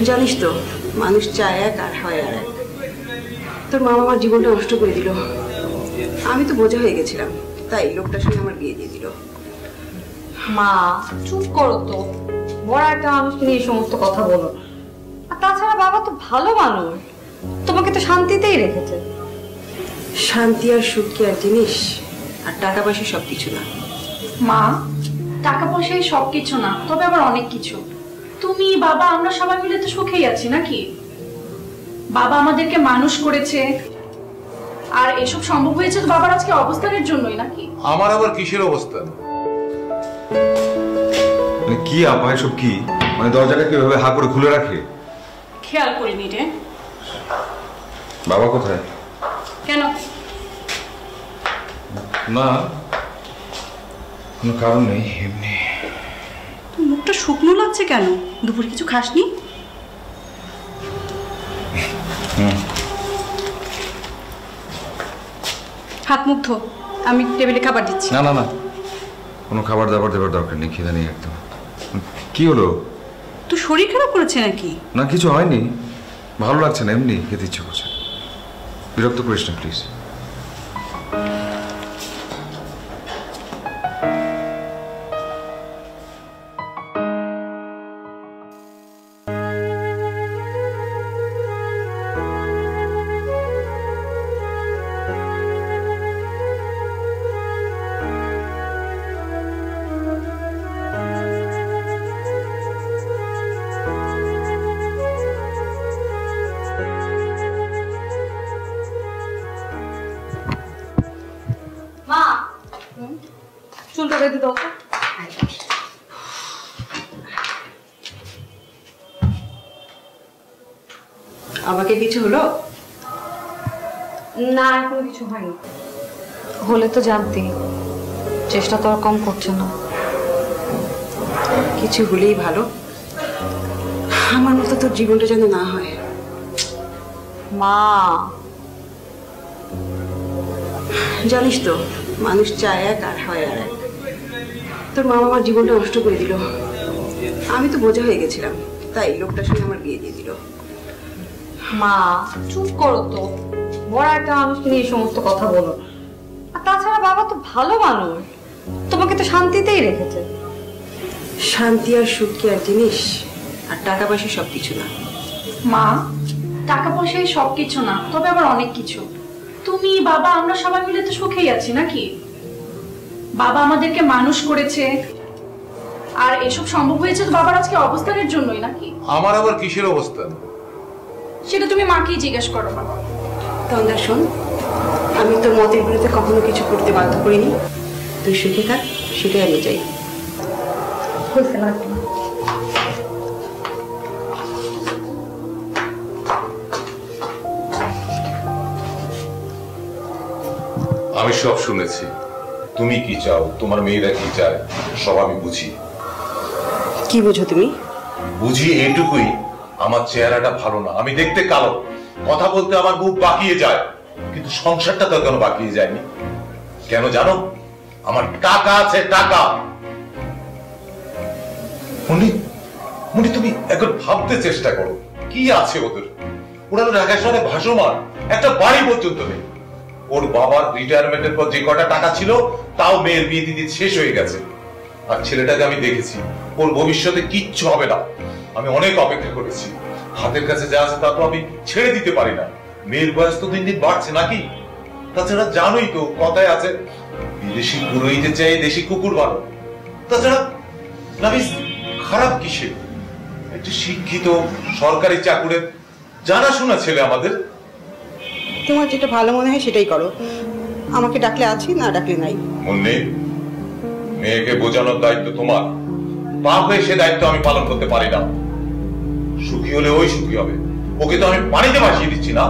জানিস তো, মানুষ চায় এক আর হয় আর এক। তোর মা আমার জীবনটা নষ্ট করে দিল। আমি তো বোঝা হয়ে গেছিলাম, তাই লোকটার সঙ্গে আমার বিয়ে দিয়ে দিল। মা চুপ করো তো, বড় একটা মানুষকে নিয়ে এই সমস্ত কথা বলো। আর তাছাড়া বাবা তো ভালো মানুষ, তোমাকে তো শান্তিতেই রেখেছে। শান্তি আর সুখ কি আর জিনিস? আর টাকা পয়সা সবকিছু না মা। টাকা পয়সাই সবকিছু না, তবে আবার অনেক কিছু। তুমি বাবা আমরা সবাই মিলে তো সুখেই আছি নাকি? বাবা আমাদেরকে মানুষ করেছে, আর এসব সম্ভব হয়েছে তো বাবার আজকে অবস্থানের জন্যই নাকি? আমার আবার কিসের অবস্থা? মানে কি আপা এসব কি? মানে দরজাটা কিভাবে হা করে খুলে রাখে? খেয়াল করিনি রে। বাবা কোথায়? কেন? না, কোনো কারণ নেই, এমনি। মুখটা শুকনো লাগছে কেন? দুপুরে কিছু খাসনি? হাত মুখ ধো, আমি টেবিলে খাবার দিচ্ছি। না না না, কোনো খাবার দাবার দেবার দরকার নেই, খিদে নেই একদম। কি হলো? তো শরীর খারাপ করেছে নাকি? না কিছু হয়নি, ভালো লাগছে না, এমনি খেতে ইচ্ছে করছে। বিরক্ত করিস না প্লিজ। চুলটা বেঁধে দাও তো। আমাকে কিছু হলো? না, এখন কিছু হয়নি। হলে তো জানতি, চেষ্টা তো আর কম করছে না। কিছু হলেই ভালো, আমার মতো তোর জীবনটা যেন না হয়। মা জানিস তো, মানুষ চায় এক আর হয় আর এক। তোর মা আমার জীবনটা নষ্ট করে দিল। আমি তো বোঝা হয়ে গেছিলাম, তাই লোকটার সঙ্গে আমার বিয়ে দিয়ে দিল। মা চুপ করো তো, বড় একটা মানুষকে নিয়ে এই সমস্ত কথা বলো। আর তাছাড়া বাবা তো ভালো মানুষ, তোমাকে তো শান্তিতেই রেখেছে। শান্তি আর সুখ কি আর জিনিস? আর টাকা পয়সা সবকিছু না মা। টাকা পয়সাই সবকিছু না, তবে আবার অনেক কিছু। তুমি বাবা আমরা সবাই মিলে তো সুখেই আছি নাকি? বাবা আমাদেরকে মানুষ করেছে, আর এসব সম্ভব হয়েছে তো বাবার আজকে অবস্থানের জন্যই নাকি? আমার আবার কিসের অবস্থা? সেটা তুমি মাকেই জিজ্ঞেস করো। বাবা তন্দা শোন, আমি তোর মতের বিরুদ্ধে কখনো কিছু করতে বাধ্য করিনি। তুই সুখে থাক, সেটাই আমি চাই। হয়েছে না? আমি সব শুনেছি। তুমি কি চাও, তোমার মেয়েরা কি চায়, সব আমি বুঝি। কি বুঝো তুমি? বুঝি এইটুকুই, আমার চেহারাটা ভালো না, আমি দেখতে কালো, কথা বলতে আমার মুখ বাকিয়ে যায়, কিন্তু সংসারটা তো কেন বাকিয়ে যায়নি? কেন জানো? আমার টাকা আছে, টাকা। মুন্নি, মুন্নি তুমি একবার ভাবতে চেষ্টা করো, কি আছে ওদের? ওরা তো ঢাকা শহরে ভাসমান, একটা বাড়ি পর্যন্ত নেই। ওর বাবার রিটায়ারমেন্টের পর যে কটা টাকা ছিল তাও মেয়ের বিয়ে দিতে শেষ হয়ে গেছে। আর ছেলেটাকে আমি দেখেছি, ওর ভবিষ্যতে কিচ্ছু হবে না। আমি অনেক অপেক্ষা করেছি, হাতের কাছে যা আছে তা তো আমি ছেড়ে দিতে পারি না। মেয়ের বয়স তো দিন দিন বাড়ছে নাকি? তাছাড়া জানোই তো কথায় আছে, বিদেশি পুরোহিতে চাই দেশি কুকুর ভালো। তাছাড়া নাবিস খারাপ কিসে? একটু শিক্ষিত সরকারি চাকুরের জানাশোনা ছেলে আমাদের। তোমার যেটা ভালো মনে হয় সেটাই করো, আমাকে ডাকলে আছি, না ডাকলে নাই। মুন্নি, মেয়েকে বোঝানোর দায়িত্ব তোমার, বাপ হয়ে সে দায়িত্ব আমি পালন করতে পারি না। সুখী হলে ওই সুখী হবে, ওকে তো আমি পানিতে ভাসিয়ে দিচ্ছি না।